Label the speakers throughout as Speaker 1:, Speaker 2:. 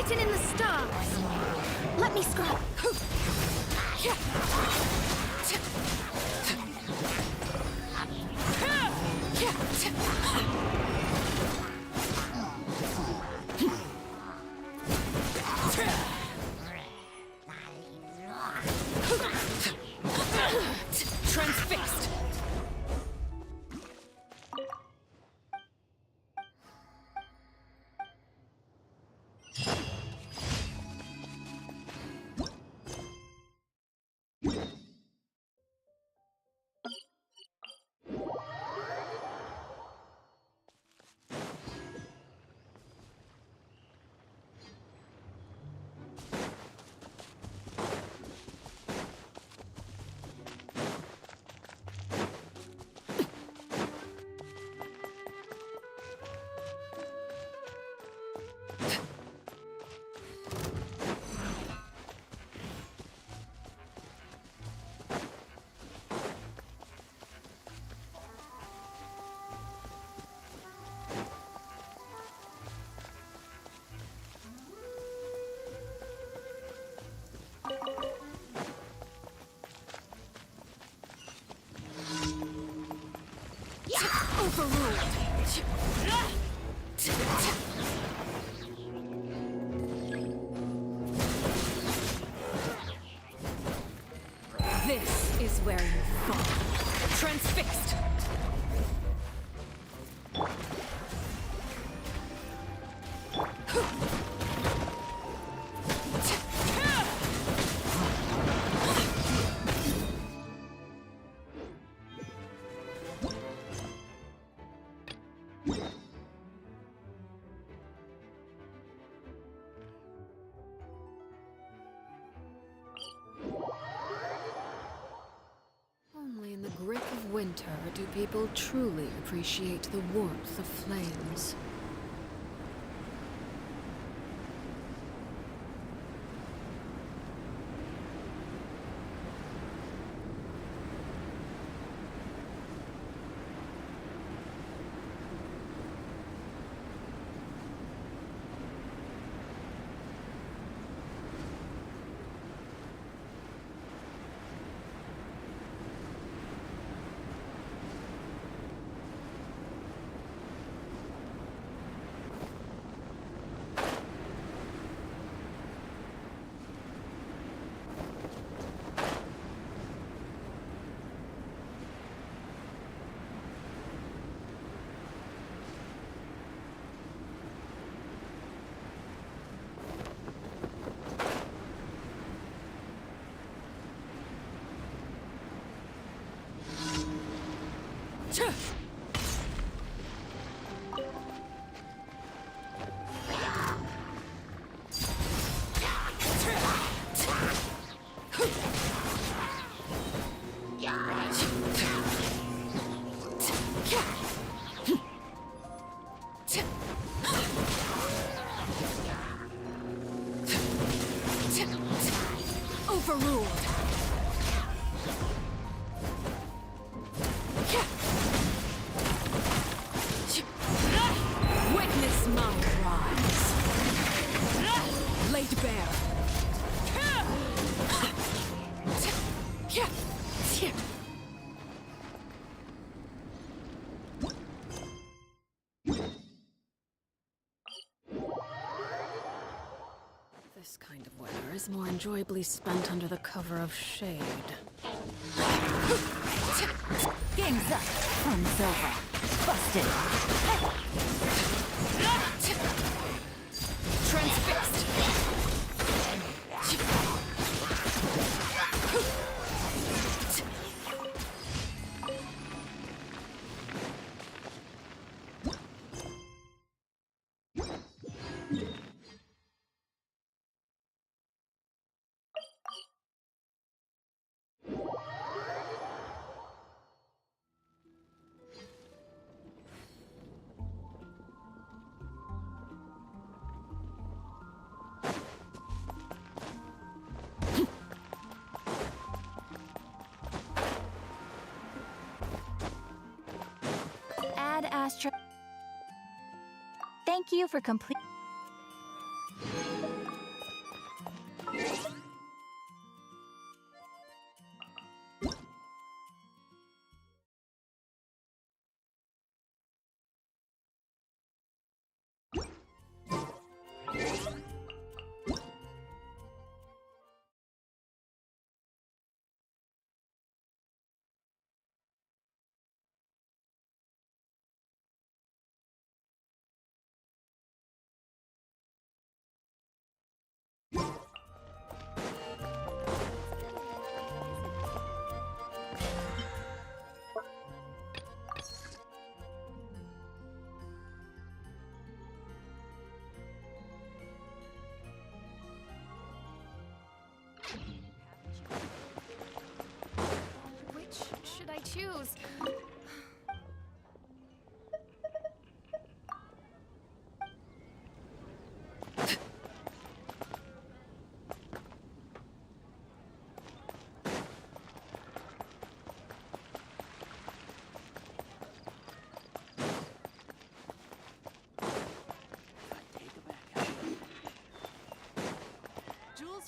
Speaker 1: Written in the stars. Let me scrub.
Speaker 2: Transfixed. This is where you fall. Transfixed. Only in the grip of winter do people truly appreciate the warmth of flames. Overruled. Witness my rise. Laid bare. This kind of weather is more enjoyably spent under the cover of shade.
Speaker 3: Game's up. Fun's over. Busted.
Speaker 2: Transfixed.
Speaker 3: Thank you for complete.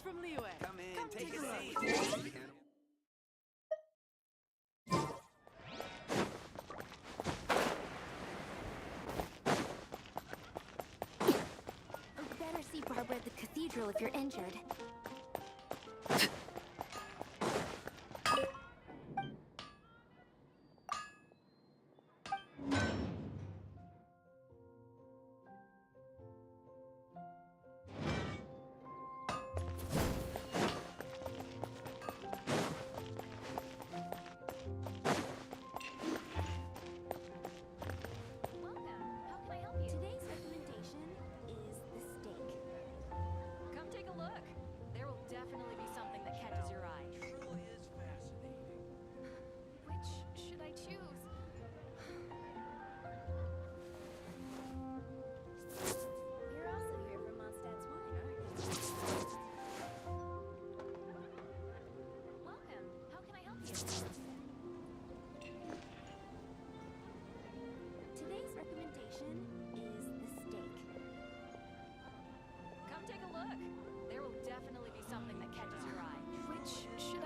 Speaker 4: from Liyue.
Speaker 5: Come in, take
Speaker 4: take
Speaker 5: a
Speaker 4: a
Speaker 5: seat.
Speaker 1: Better see Barbara at the cathedral if you're injured.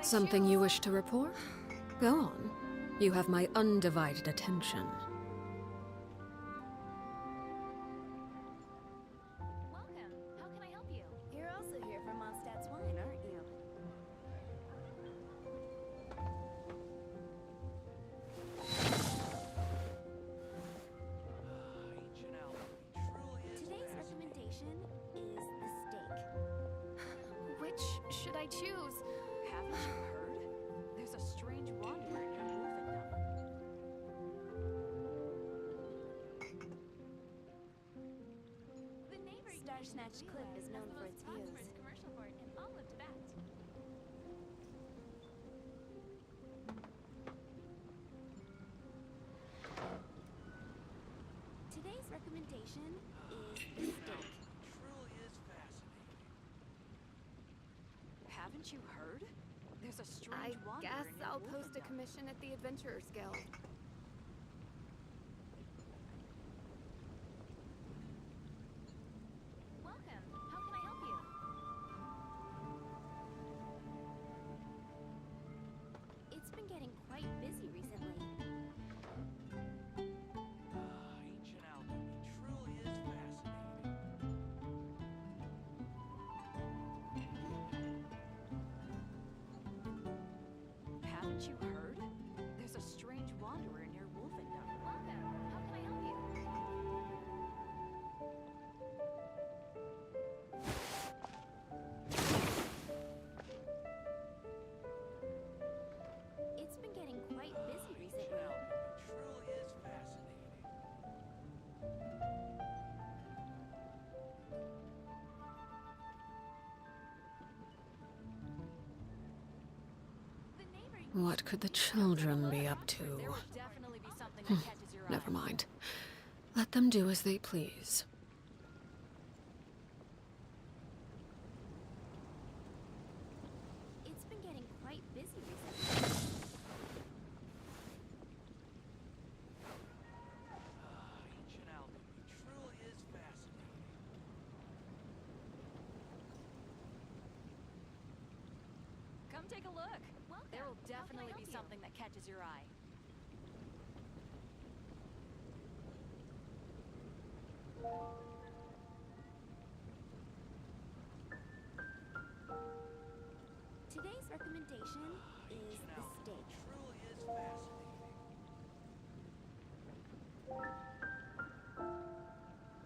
Speaker 2: Something you wish to report? Go on. You have my undivided attention.
Speaker 1: Welcome. How can I help you? You're also here for Mondstadt's wine, aren't you? Today's recommendation is the steak.
Speaker 2: Which should I choose?
Speaker 3: Haven't you heard? There's a strange wanderer in your wolfendom.
Speaker 1: The neighboring Star Snatch Cliff is known for its views. Commercial port in all of Tibet. Today's recommendation is the steak.
Speaker 5: Truly is fascinating.
Speaker 3: Haven't you heard? There's a
Speaker 2: I
Speaker 3: strange wanderer
Speaker 2: guess
Speaker 3: in your
Speaker 2: I'll post a
Speaker 3: wolfendom.
Speaker 2: commission at the Adventurers Guild.
Speaker 1: Welcome. How can I help you? It's been getting quite busy recently.
Speaker 5: Ancient alchemy truly is fascinating.
Speaker 3: Haven't you heard? There's a strange wanderer in your wolfendom.
Speaker 1: Welcome. How can I help you? It's been getting quite busy recently.
Speaker 5: Alchemy truly is fascinating.
Speaker 1: The neighboring
Speaker 2: What could the children be up to?
Speaker 3: There will definitely be something that catches your eye.
Speaker 2: Never mind. Let them do as they please.
Speaker 1: It's been getting quite busy recently.
Speaker 5: Ancient alchemy truly is fascinating.
Speaker 3: Come take a look.
Speaker 1: Welcome.
Speaker 3: There will
Speaker 1: How can I
Speaker 3: definitely
Speaker 1: help
Speaker 3: be
Speaker 1: you?
Speaker 3: something that catches your eye.
Speaker 1: Today's recommendation is
Speaker 5: Ancient
Speaker 1: the
Speaker 5: alchemy
Speaker 1: steak.
Speaker 5: truly is fascinating.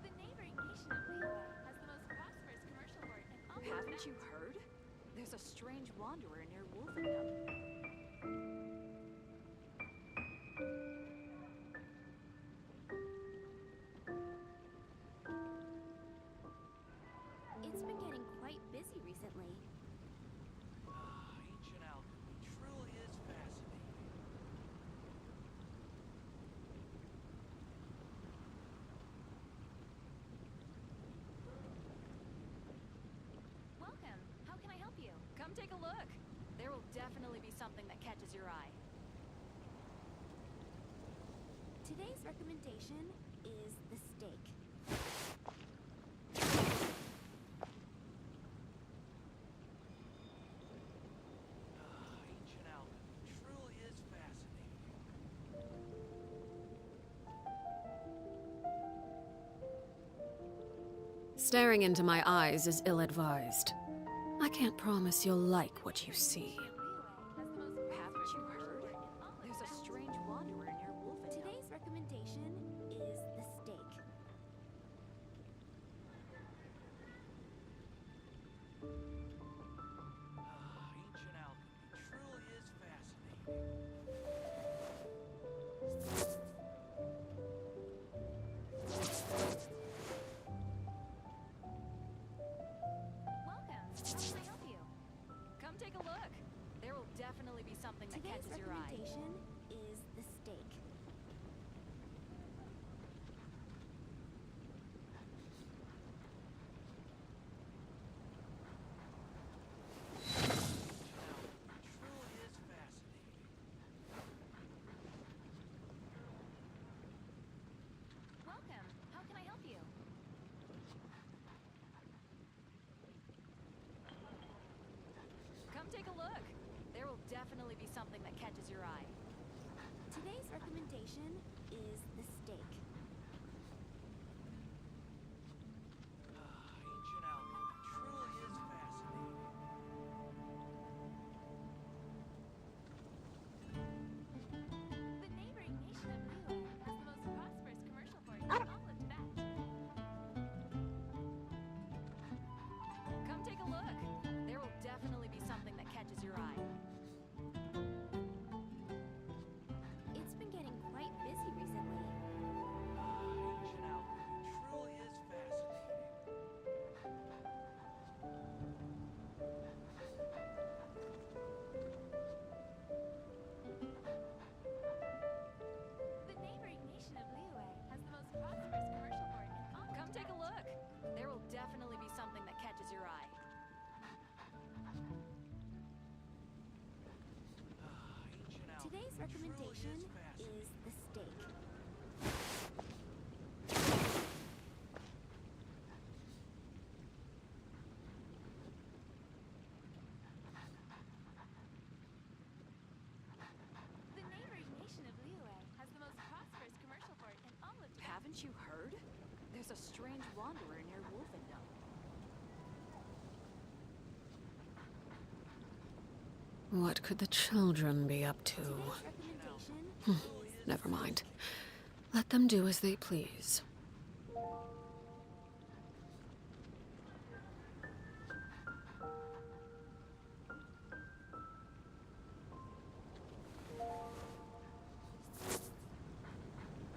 Speaker 1: The neighboring nation of Liyue has the most prosperous commercial port in all of
Speaker 3: Haven't
Speaker 1: Tibet.
Speaker 3: you heard? There's a strange wanderer in your wolfendom.
Speaker 1: It's been getting quite busy recently.
Speaker 5: Ancient alchemy truly is fascinating.
Speaker 1: Welcome. How can I help you?
Speaker 3: Come take a look. There will definitely be something that catches your eye.
Speaker 1: Today's recommendation is the steak.
Speaker 2: Staring into my eyes is ill-advised. I can't promise you'll like what you see.
Speaker 3: Haven't you heard? There's a strange wanderer near Wolfenstein.
Speaker 1: Today's recommendation is the steak.
Speaker 5: Ancient alchemy truly is fascinating.
Speaker 1: Welcome. How can I help you?
Speaker 3: Come take a look. There will definitely be something that
Speaker 1: Today's
Speaker 3: catches your eye.
Speaker 1: recommendation is the steak.
Speaker 5: Truly is fascinating.
Speaker 1: Welcome. How can I help you?
Speaker 3: Come take a look. There will definitely be something that catches your eye.
Speaker 1: Today's recommendation is the steak.
Speaker 5: Ancient alchemy truly is fascinating.
Speaker 1: The neighboring nation of Liyue has the most prosperous commercial port in all of Tibet.
Speaker 3: Come take a look. There will definitely be something that catches your eye.
Speaker 1: It's been getting quite busy recently.
Speaker 5: Ancient alchemy truly is fascinating.
Speaker 1: The neighboring nation of Liyue has the most prosperous commercial port in all of
Speaker 3: Come take a
Speaker 1: Tibet.
Speaker 3: look. There will definitely be something that catches your eye.
Speaker 5: Ancient alchemy
Speaker 1: Today's
Speaker 5: truly
Speaker 1: recommendation
Speaker 5: is fascinating.
Speaker 1: is the steak. The neighboring nation of Liyue has the most prosperous commercial port in all of Tibet.
Speaker 3: Haven't you heard? There's a strange wanderer near Wolfenstein.
Speaker 2: What could the children be up to?
Speaker 1: Today's recommendation
Speaker 2: Never mind. Let them do as they please.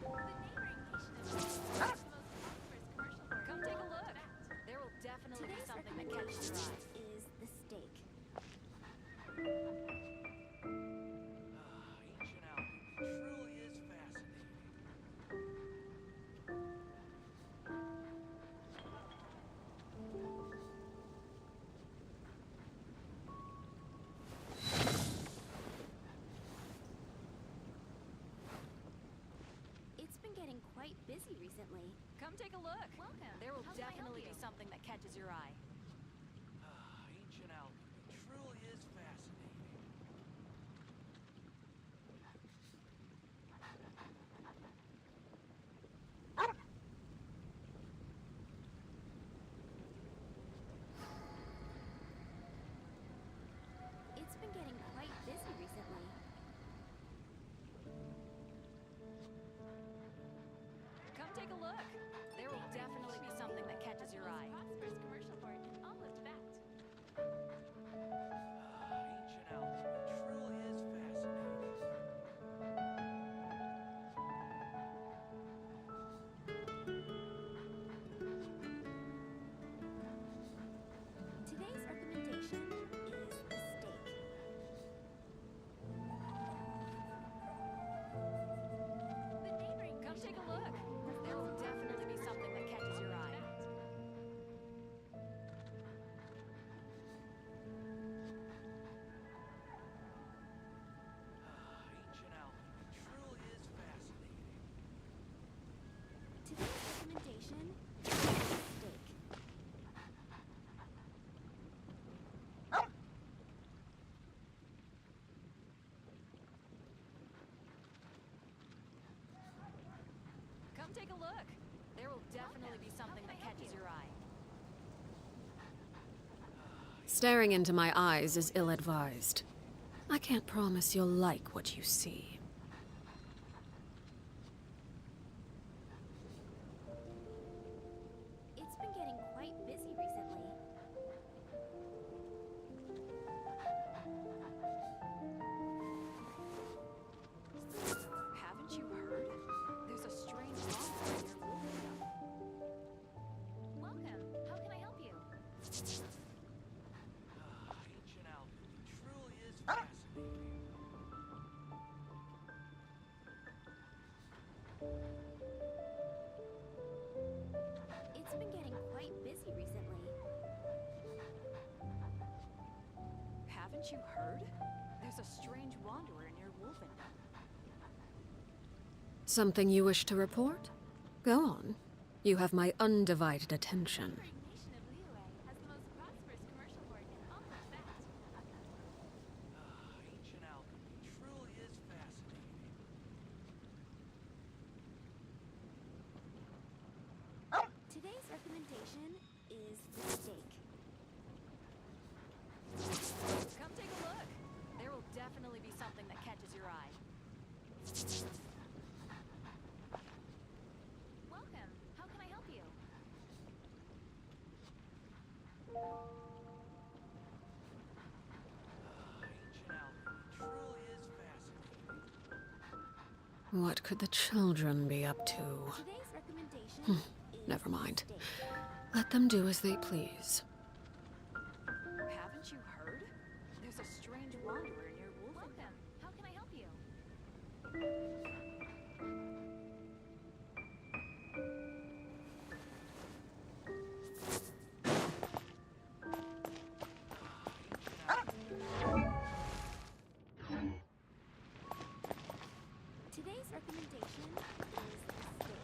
Speaker 1: The neighboring nation of Liyue has the most prosperous commercial port
Speaker 3: Come
Speaker 1: in
Speaker 3: take
Speaker 1: all
Speaker 3: a
Speaker 1: of
Speaker 3: look.
Speaker 1: Tibet.
Speaker 3: There will definitely be
Speaker 1: Today's
Speaker 3: something that catches your
Speaker 1: recommendation
Speaker 3: eye.
Speaker 1: is the steak.
Speaker 5: Ancient alchemy truly is fascinating.
Speaker 1: It's been getting quite busy recently.
Speaker 3: Come take a look.
Speaker 1: Welcome.
Speaker 3: There will
Speaker 1: How can I help
Speaker 3: definitely
Speaker 1: you?
Speaker 3: be something that catches your eye.
Speaker 5: Ancient alchemy truly is fascinating.
Speaker 1: It's been getting quite busy recently.
Speaker 3: Come take a look. There will definitely be something that catches your eye.
Speaker 1: Prosperous commercial port in all of Tibet.
Speaker 5: Ancient alchemy truly is fascinating.
Speaker 1: Today's recommendation is the steak. The neighboring
Speaker 3: Come
Speaker 1: nation
Speaker 3: take a
Speaker 1: of
Speaker 3: look.
Speaker 1: Liyue
Speaker 3: There will definitely be something that catches your eye.
Speaker 5: Ancient alchemy truly is fascinating.
Speaker 1: Today's recommendation is the steak.
Speaker 3: Come take a look. There will definitely be something that catches your eye.
Speaker 2: Staring into my eyes is ill-advised. I can't promise you'll like what you see.
Speaker 1: It's been getting quite busy recently.
Speaker 3: Haven't you heard? There's a strange monster in your window.
Speaker 1: Welcome. How can I help you?
Speaker 5: Ancient alchemy truly is fascinating.
Speaker 1: It's been getting quite busy recently.
Speaker 3: Haven't you heard? There's a strange wanderer near Wolfenstein.
Speaker 2: Something you wish to report? Go on. You have my undivided attention.
Speaker 1: Neighboring nation of ⁴ has the most prosperous commercial port in all of that.
Speaker 5: Ancient alchemy truly is fascinating.
Speaker 1: Today's recommendation is the steak.
Speaker 3: Come take a look. There will definitely be something that catches your eye.
Speaker 1: Welcome. How can I help you?
Speaker 5: Ancient alchemy truly is fascinating.
Speaker 2: What could the children be up to?
Speaker 1: Today's recommendation is
Speaker 2: Never mind.
Speaker 1: steak.
Speaker 2: Let them do as they please.
Speaker 3: Haven't you heard? There's a strange wanderer near Wolfenstein.
Speaker 1: Welcome. How can I help you? Today's recommendation is steak.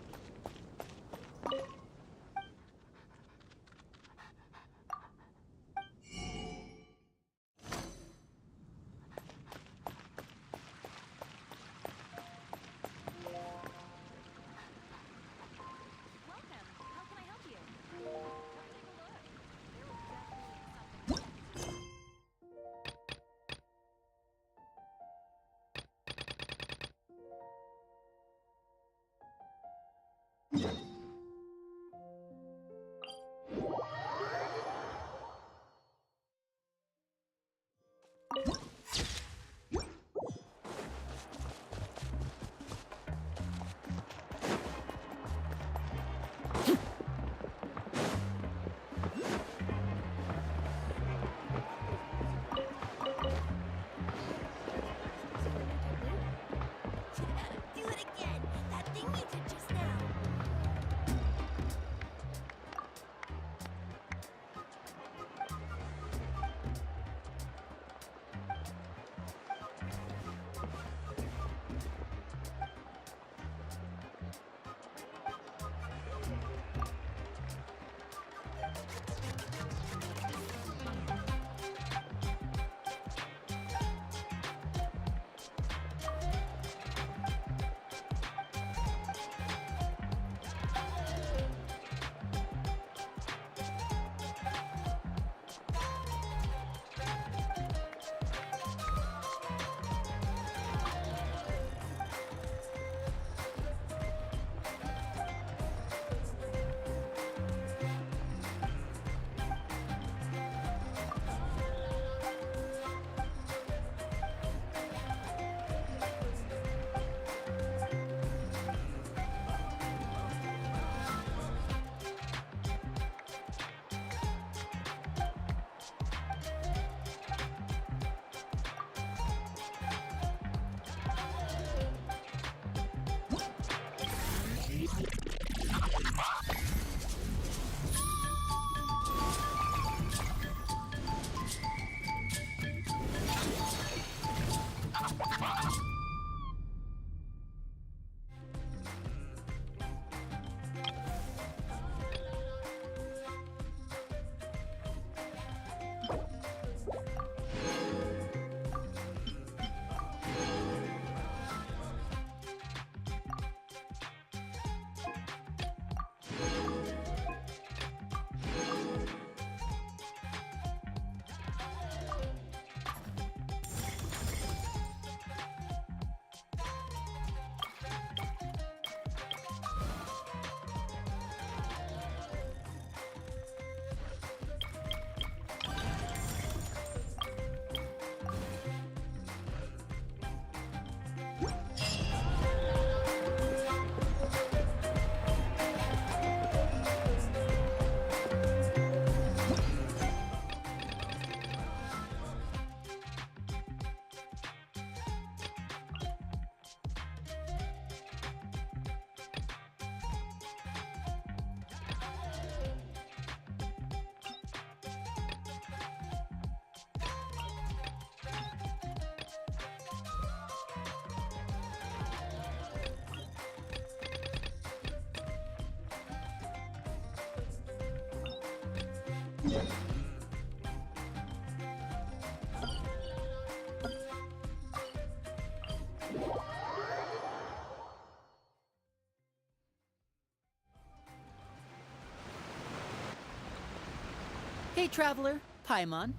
Speaker 4: Hey, traveler. Paimon.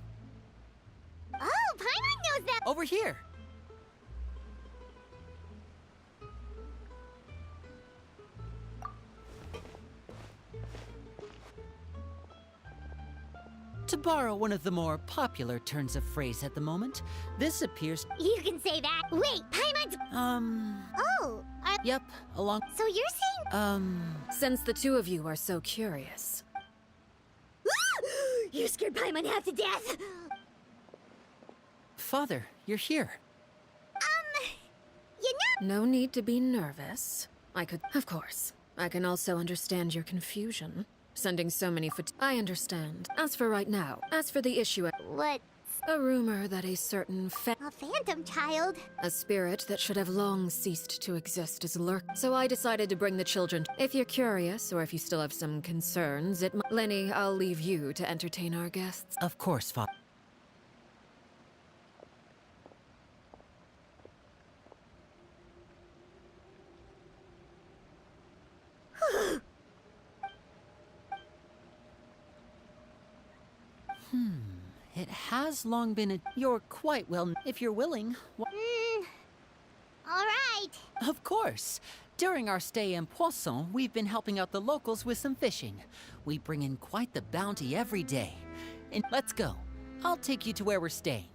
Speaker 6: Oh, Paimon knows that.
Speaker 4: Over here. To borrow one of the more popular turns of phrase at the moment, this appears...
Speaker 6: You can say that. Wait, Paimon's. Oh,
Speaker 2: Yep, along.
Speaker 6: so you're saying?
Speaker 2: Since the two of you are so curious.
Speaker 6: You scared Paimon half to death.
Speaker 4: Father, you're here.
Speaker 6: You know.
Speaker 2: No need to be nervous. Of course. I can also understand your confusion. Sending so many I understand. As for right now, as for the issue,
Speaker 6: What?
Speaker 2: a rumor that a certain
Speaker 6: A phantom child?
Speaker 2: a spirit that should have long ceased to exist is So I decided to bring the children. If you're curious, or if you still have some concerns, Lenny, I'll leave you to entertain our guests.
Speaker 4: Of course, Father. It has long been You're quite well... If you're willing...
Speaker 6: All right.
Speaker 4: Of course. During our stay in Poisson, we've been helping out the locals with some fishing. We bring in quite the bounty every day. And let's go. I'll take you to where we're staying.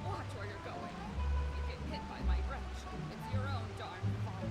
Speaker 3: Watch where you're going. You get hit by my wrench. It's your own darn fault.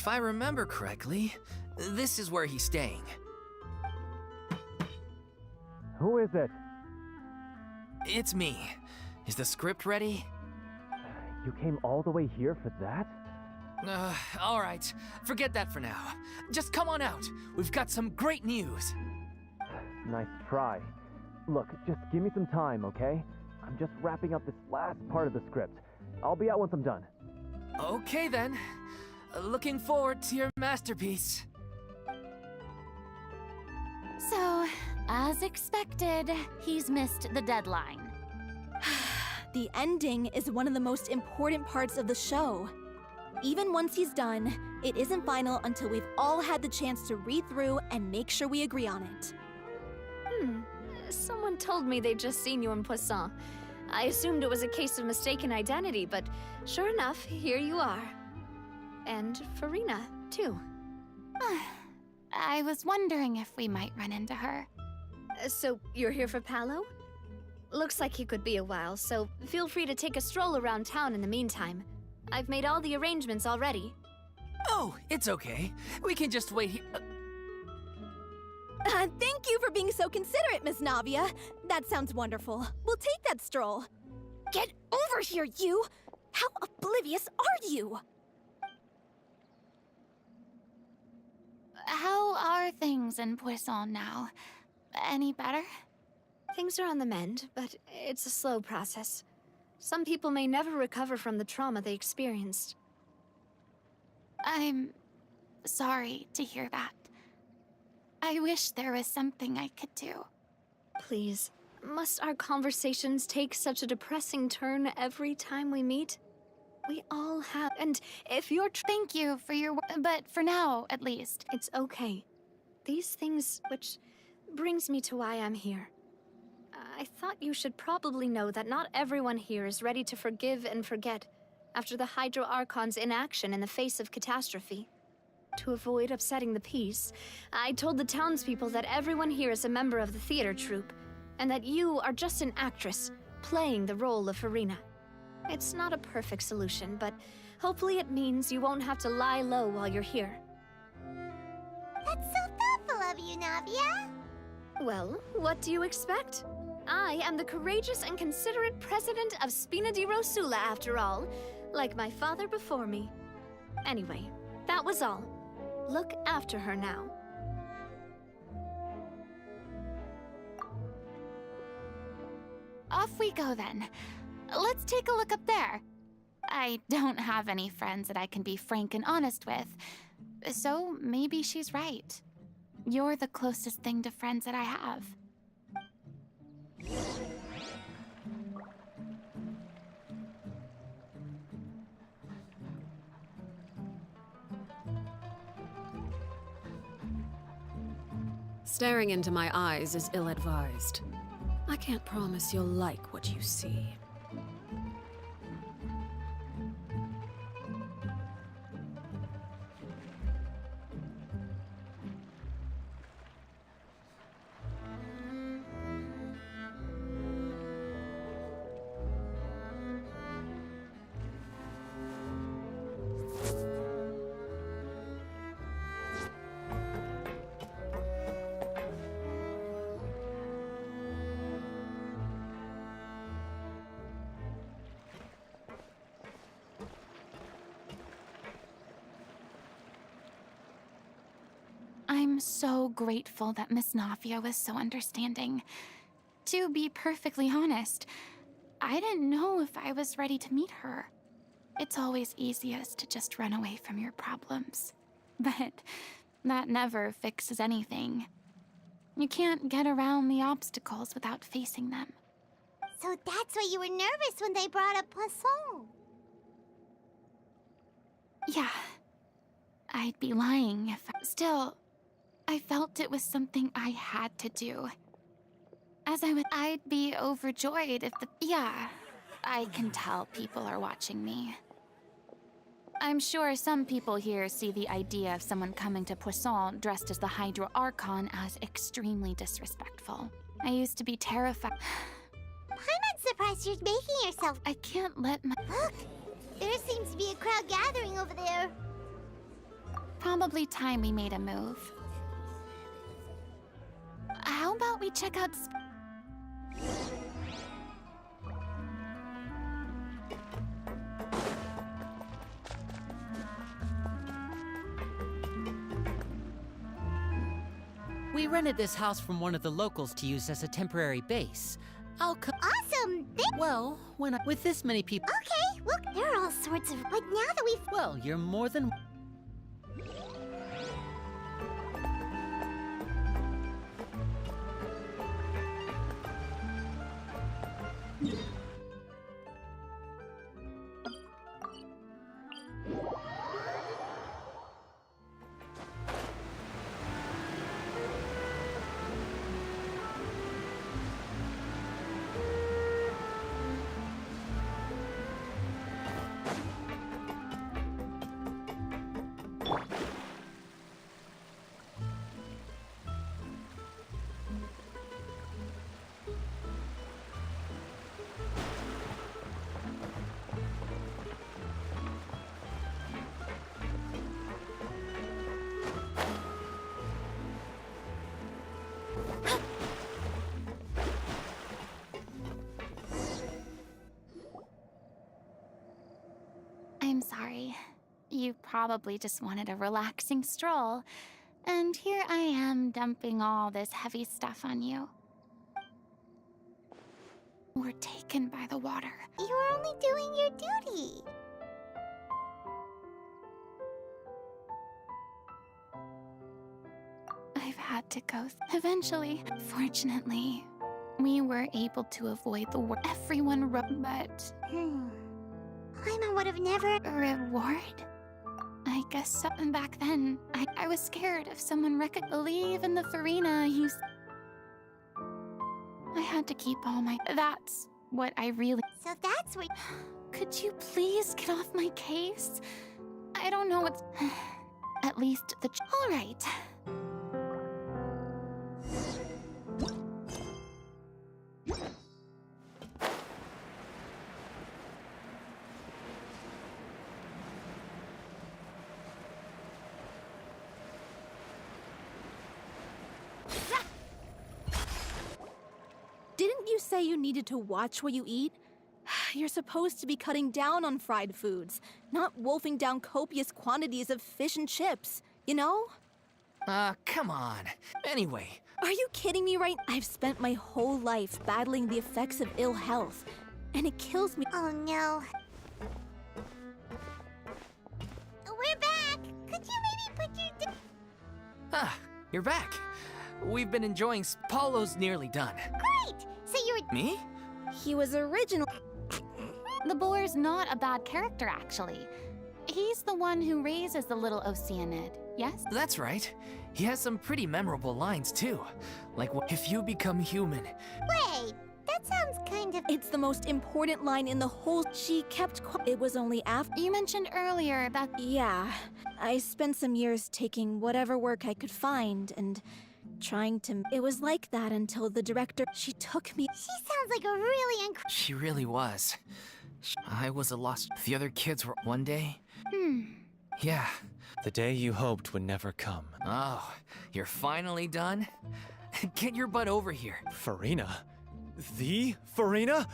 Speaker 7: If I remember correctly, this is where he's staying.
Speaker 8: Who is it?
Speaker 7: It's me. Is the script ready?
Speaker 8: You came all the way here for that?
Speaker 7: All right. Forget that for now. Just come on out. We've got some great news.
Speaker 8: Nice try. Look, just give me some time, okay? I'm just wrapping up this last part of the script. I'll be out once I'm done.
Speaker 7: Okay then. Looking forward to your masterpiece.
Speaker 6: So,
Speaker 9: As expected, he's missed the deadline.
Speaker 10: The ending is one of the most important parts of the show. Even once he's done, it isn't final until we've all had the chance to read through and make sure we agree on it.
Speaker 11: Someone told me they'd just seen you in Poisson. I assumed it was a case of mistaken identity, but sure enough, here you are. And Farina, too.
Speaker 9: I was wondering if we might run into her.
Speaker 11: So, you're here for Paolo? Looks like he could be a while, so feel free to take a stroll around town in the meantime. I've made all the arrangements already.
Speaker 7: Oh, it's okay. We can just wait here.
Speaker 10: Thank you for being so considerate, Miss Navia. That sounds wonderful. We'll take that stroll. Get over here, you! How oblivious are you?
Speaker 9: How are things in Poisson now? Any better?
Speaker 11: Things are on the mend, but it's a slow process. Some people may never recover from the trauma they experienced.
Speaker 9: I'm sorry to hear that. I wish there was something I could do.
Speaker 11: Please, must our conversations take such a depressing turn every time we meet? We all have, and if you're
Speaker 9: Thank you for your but for now, at least.
Speaker 11: It's okay. These things, which brings me to why I'm here. I thought you should probably know that not everyone here is ready to forgive and forget after the Hydro Archon's inaction in the face of catastrophe. To avoid upsetting the peace, I told the townspeople that everyone here is a member of the theater troupe, and that you are just an actress playing the role of Farina. It's not a perfect solution, but hopefully it means you won't have to lie low while you're here.
Speaker 6: That's so thoughtful of you, Navia.
Speaker 11: Well, what do you expect? I am the courageous and considerate president of Spina di Rosula, after all, like my father before me. Anyway, that was all. Look after her now.
Speaker 9: Off we go then. Let's take a look up there. I don't have any friends that I can be frank and honest with, so maybe she's right. You're the closest thing to friends that I have.
Speaker 2: Staring into my eyes is ill-advised. I can't promise you'll like what you see.
Speaker 9: I'm so grateful that Miss Navia was so understanding. To be perfectly honest, I didn't know if I was ready to meet her. It's always easiest to just run away from your problems. But that never fixes anything. You can't get around the obstacles without facing them.
Speaker 6: So that's why you were nervous when they brought up Poisson.
Speaker 9: Yeah. I'd be lying if Still, I felt it was something I had to do. I'd be overjoyed if Yeah, I can tell people are watching me. I'm sure some people here see the idea of someone coming to Poisson dressed as the Hydro Archon as extremely disrespectful. I used to be terrified.
Speaker 6: I'm not surprised you're making yourself.
Speaker 9: I can't let my...
Speaker 6: Look! There seems to be a crowd gathering over there.
Speaker 9: Probably time we made a move. How about we check out...
Speaker 4: We rented this house from one of the locals to use as a temporary base. I'll come.
Speaker 6: Awesome!
Speaker 4: Well, with this many people.
Speaker 6: Okay, look, there are all sorts of. But now that we've.
Speaker 4: Well, you're more than.
Speaker 9: you probably just wanted a relaxing stroll. And here I am dumping all this heavy stuff on you. We're taken by the water.
Speaker 6: You were only doing your duty.
Speaker 9: I've had to go. Eventually, fortunately, we were able to avoid the war. Everyone but
Speaker 6: Paimon would have never...
Speaker 9: reward? I guess so. And back then, I was scared if someone believe in the ⁴ you... I had to keep all my... That's what I really...
Speaker 6: So that's what...
Speaker 9: Could you please get off my case? I don't know what's... At least the... All right.
Speaker 10: Didn't you say you needed to watch what you eat? You're supposed to be cutting down on fried foods, not wolfing down copious quantities of fish and chips, you know?
Speaker 7: Come on. Anyway.
Speaker 10: Are you kidding me right? I've spent my whole life battling the effects of ill health, and it kills me.
Speaker 6: Oh no. We're back! Could you maybe put your...
Speaker 7: Ah, you're back. We've been enjoying... Paulo's nearly done.
Speaker 6: Great! So you were...
Speaker 7: Me?
Speaker 10: He was original.
Speaker 9: The boar's not a bad character, actually. He's the one who raises the little Oceanid, yes?
Speaker 7: That's right. He has some pretty memorable lines, too. Like, if you become human...
Speaker 6: Wait, that sounds kind of...
Speaker 10: It's the most important line in the whole... She kept It was only after...
Speaker 9: You mentioned earlier that...
Speaker 10: Yeah. I spent some years taking whatever work I could find and trying to... It was like that until the director... She took me...
Speaker 6: She sounds like a really
Speaker 7: She really was. I was a lost... The other kids were... One day? Yeah.
Speaker 12: The day you hoped would never come.
Speaker 7: Oh, you're finally done? Get your butt over here.
Speaker 12: ⁴ The ⁴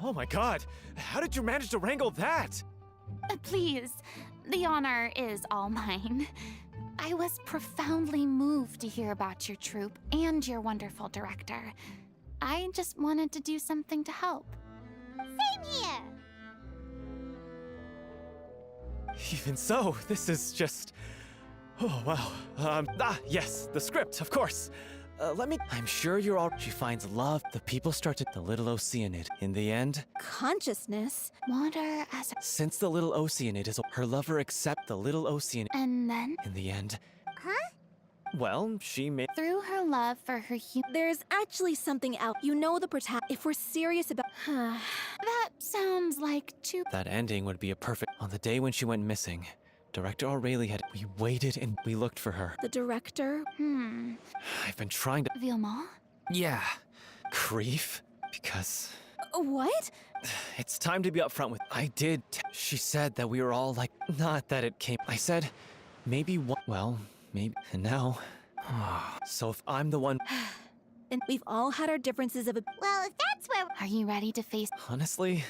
Speaker 12: Oh my god, how did you manage to wrangle that?
Speaker 9: Please, the honor is all mine. I was profoundly moved to hear about your troupe and your wonderful director. I just wanted to do something to help.
Speaker 6: Same here!
Speaker 12: Even so, this is just... Oh, wow. Yes, the script, of course. I'm sure you're all... She finds love. The people start to... The little Oceanid. In the end...
Speaker 9: Consciousness. Water as a...
Speaker 12: Since the little Oceanid is... Her lover accept the little Oceanid.
Speaker 9: And then...
Speaker 12: In the end...
Speaker 6: Huh?
Speaker 12: Well, she made...
Speaker 9: Through her love for her
Speaker 10: There's actually something out. You know the If we're serious about...
Speaker 9: That sounds like too...
Speaker 12: That ending would be a perfect... On the day when she went missing, Director O'Reilly had... We waited and we looked for her.
Speaker 10: The director?
Speaker 12: I've been trying to...
Speaker 9: Vilma?
Speaker 7: Yeah.
Speaker 12: Grief? Because...
Speaker 10: What?
Speaker 12: It's time to be upfront with... She said that we were all like... Not that it came... I said... Maybe one... Well... Maybe... And now... So if I'm the one...
Speaker 10: And we've all had our differences of...
Speaker 6: Well, if that's where...
Speaker 9: Are you ready to face...
Speaker 12: Honestly...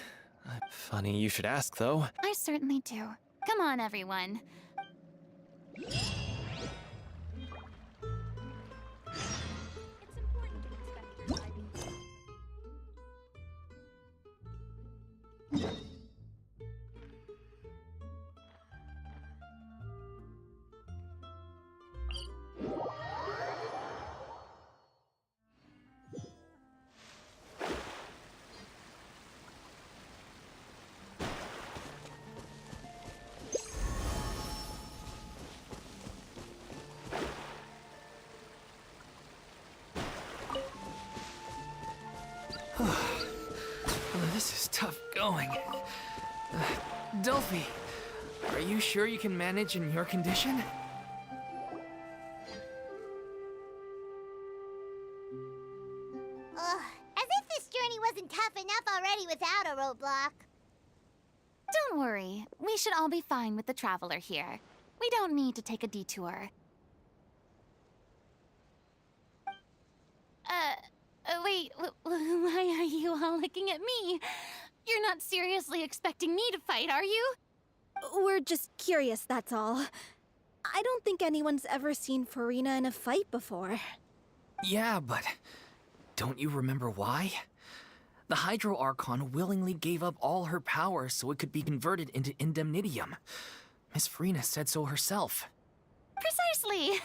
Speaker 12: Funny you should ask, though.
Speaker 9: I certainly do. Come on, everyone.
Speaker 1: It's important to respect your privacy.
Speaker 7: This is tough going. Delphi, are you sure you can manage in your condition?
Speaker 6: As if this journey wasn't tough enough already without a roadblock.
Speaker 9: Don't worry. We should all be fine with the traveler here. We don't need to take a detour. Wait, why are you all looking at me? You're not seriously expecting me to fight, are you?
Speaker 10: We're just curious, that's all. I don't think anyone's ever seen Furina in a fight before.
Speaker 7: Yeah, but don't you remember why? The Hydro Archon willingly gave up all her power so it could be converted into Indemnitium. Miss Furina said so herself.
Speaker 9: Precisely.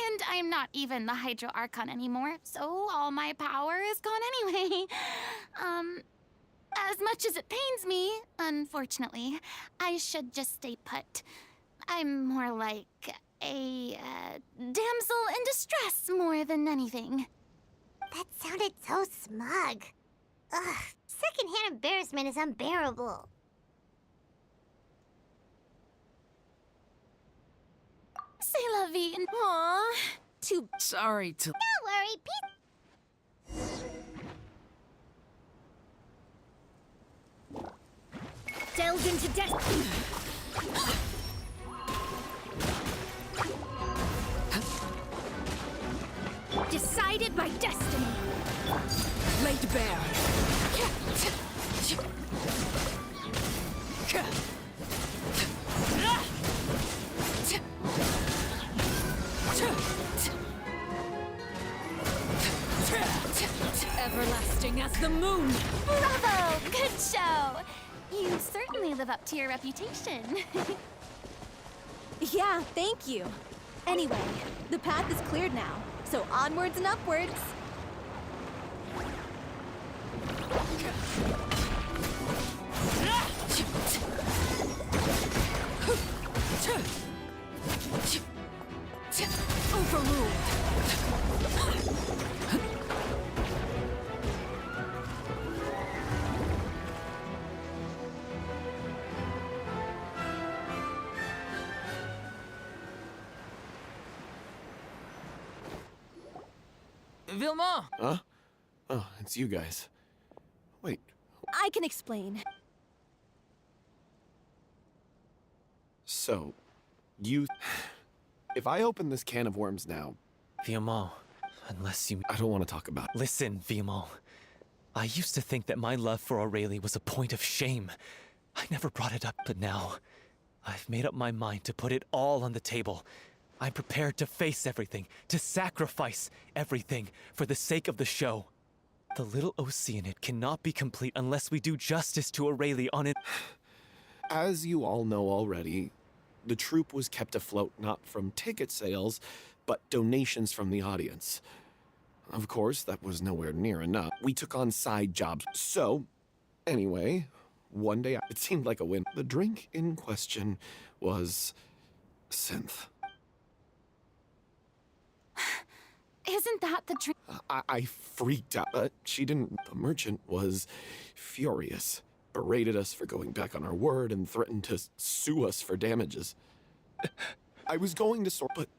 Speaker 9: And I'm not even the Hydro Archon anymore, so all my power is gone anyway. As much as it pains me, unfortunately, I should just stay put. I'm more like a damsel in distress more than anything.
Speaker 6: That sounded so smug. Ugh, secondhand embarrassment is unbearable.
Speaker 9: C'est la vie.
Speaker 10: Aww. Too...
Speaker 7: Sorry to...
Speaker 6: Don't worry,
Speaker 10: Delve into death. Decided by destiny. Laid bare. Everlasting as the moon.
Speaker 9: Bravo! Good show! You certainly live up to your reputation.
Speaker 10: Yeah, thank you. Anyway, the path is cleared now, so onwards and upwards. Overruled.
Speaker 7: Vilma!
Speaker 13: Huh? Oh, it's you guys. Wait.
Speaker 10: I can explain.
Speaker 13: So, you... If I open this can of worms now...
Speaker 12: Vilma, unless you...
Speaker 13: I don't want to talk about it.
Speaker 12: Listen, Vilma. I used to think that my love for Aurelie was a point of shame. I never brought it up, but now... I've made up my mind to put it all on the table. I'm prepared to face everything, to sacrifice everything for the sake of the show. The little Oceanid cannot be complete unless we do justice to Aurelie on it.
Speaker 13: As you all know already, the troupe was kept afloat not from ticket sales, but donations from the audience. Of course, that was nowhere near enough. We took on side jobs. So, anyway, one day it seemed like a win. The drink in question was synth.
Speaker 9: Isn't that the drink?
Speaker 13: I freaked out, but she didn't. The merchant was furious, berated us for going back on our word, and threatened to sue us for damages. I was going to sort, but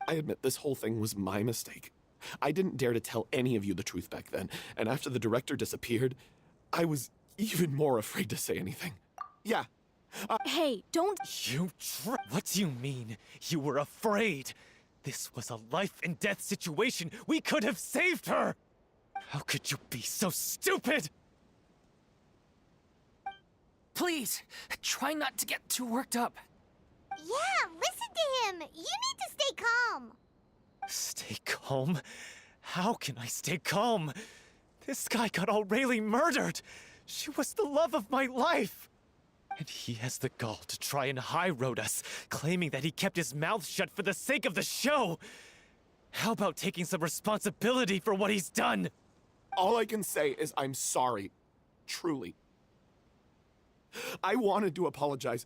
Speaker 13: I admit this whole thing was my mistake. I didn't dare to tell any of you the truth back then, and after the director disappeared, I was even more afraid to say anything. Yeah.
Speaker 10: Hey, don't...
Speaker 12: What do you mean? You were afraid? This was a life-and-death situation. We could have saved her! How could you be so stupid?
Speaker 7: Please, try not to get too worked up.
Speaker 6: Yeah, listen to him. You need to stay calm.
Speaker 12: Stay calm? How can I stay calm? This guy got Aurelie murdered. She was the love of my life. And he has the gall to try and high-road us, claiming that he kept his mouth shut for the sake of the show. How about taking some responsibility for what he's done?
Speaker 13: All I can say is I'm sorry. Truly. I wanted to apologize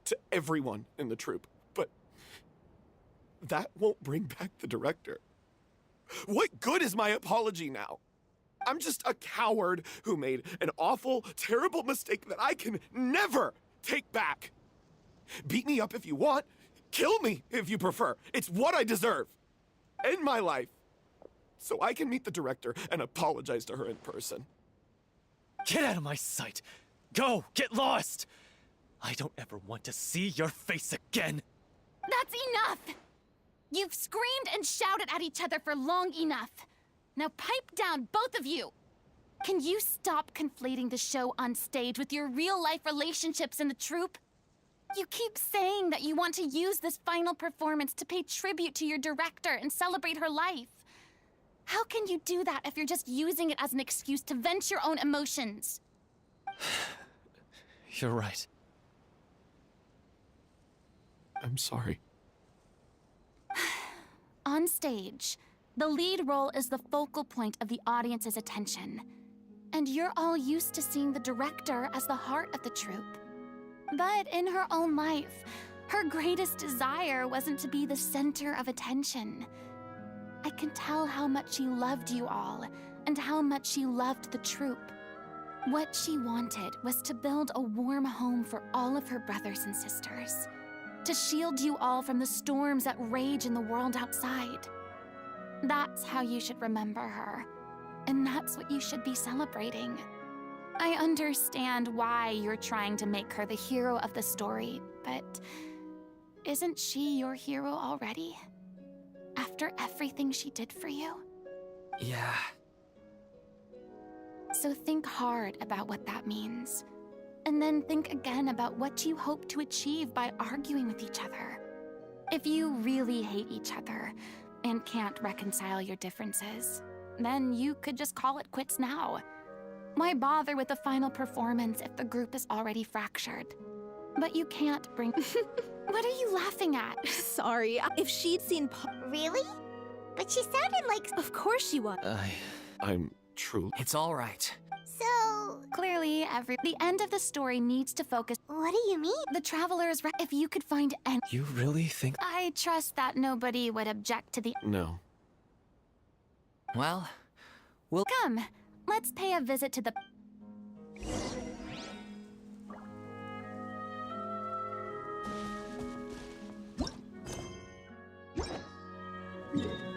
Speaker 13: to everyone in the troupe, but that won't bring back the director. What good is my apology now? I'm just a coward who made an awful, terrible mistake that I can never take back. Beat me up if you want. Kill me if you prefer. It's what I deserve. End my life. So I can meet the director and apologize to her in person.
Speaker 12: Get out of my sight. Go, get lost. I don't ever want to see your face again.
Speaker 9: That's enough! You've screamed and shouted at each other for long enough. Now pipe down, both of you! Can you stop conflating the show on stage with your real-life relationships in the troupe? You keep saying that you want to use this final performance to pay tribute to your director and celebrate her life. How can you do that if you're just using it as an excuse to vent your own emotions?
Speaker 12: You're right.
Speaker 13: I'm sorry.
Speaker 9: On stage, the lead role is the focal point of the audience's attention. And you're all used to seeing the director as the heart of the troupe. But in her own life, her greatest desire wasn't to be the center of attention. I can tell how much she loved you all, and how much she loved the troupe. What she wanted was to build a warm home for all of her brothers and sisters. To shield you all from the storms that rage in the world outside. That's how you should remember her. And that's what you should be celebrating. I understand why you're trying to make her the hero of the story, but isn't she your hero already? After everything she did for you?
Speaker 7: Yeah.
Speaker 9: So think hard about what that means. And then think again about what you hope to achieve by arguing with each other. If you really hate each other and can't reconcile your differences, then you could just call it quits now. Why bother with the final performance if the group is already fractured? But you can't bring... What are you laughing at?
Speaker 10: Sorry, if she'd seen
Speaker 6: Really? But she sounded like...
Speaker 10: Of course she was.
Speaker 13: I'm truly...
Speaker 7: It's all right.
Speaker 6: So...
Speaker 9: Clearly, the end of the story needs to focus...
Speaker 6: What do you mean?
Speaker 9: The Traveler's... If you could find any...
Speaker 12: You really think...
Speaker 9: I trust that nobody would object to the...
Speaker 13: No.
Speaker 7: Well, we'll...
Speaker 9: Come, let's pay a visit to the...
Speaker 6: Yeah.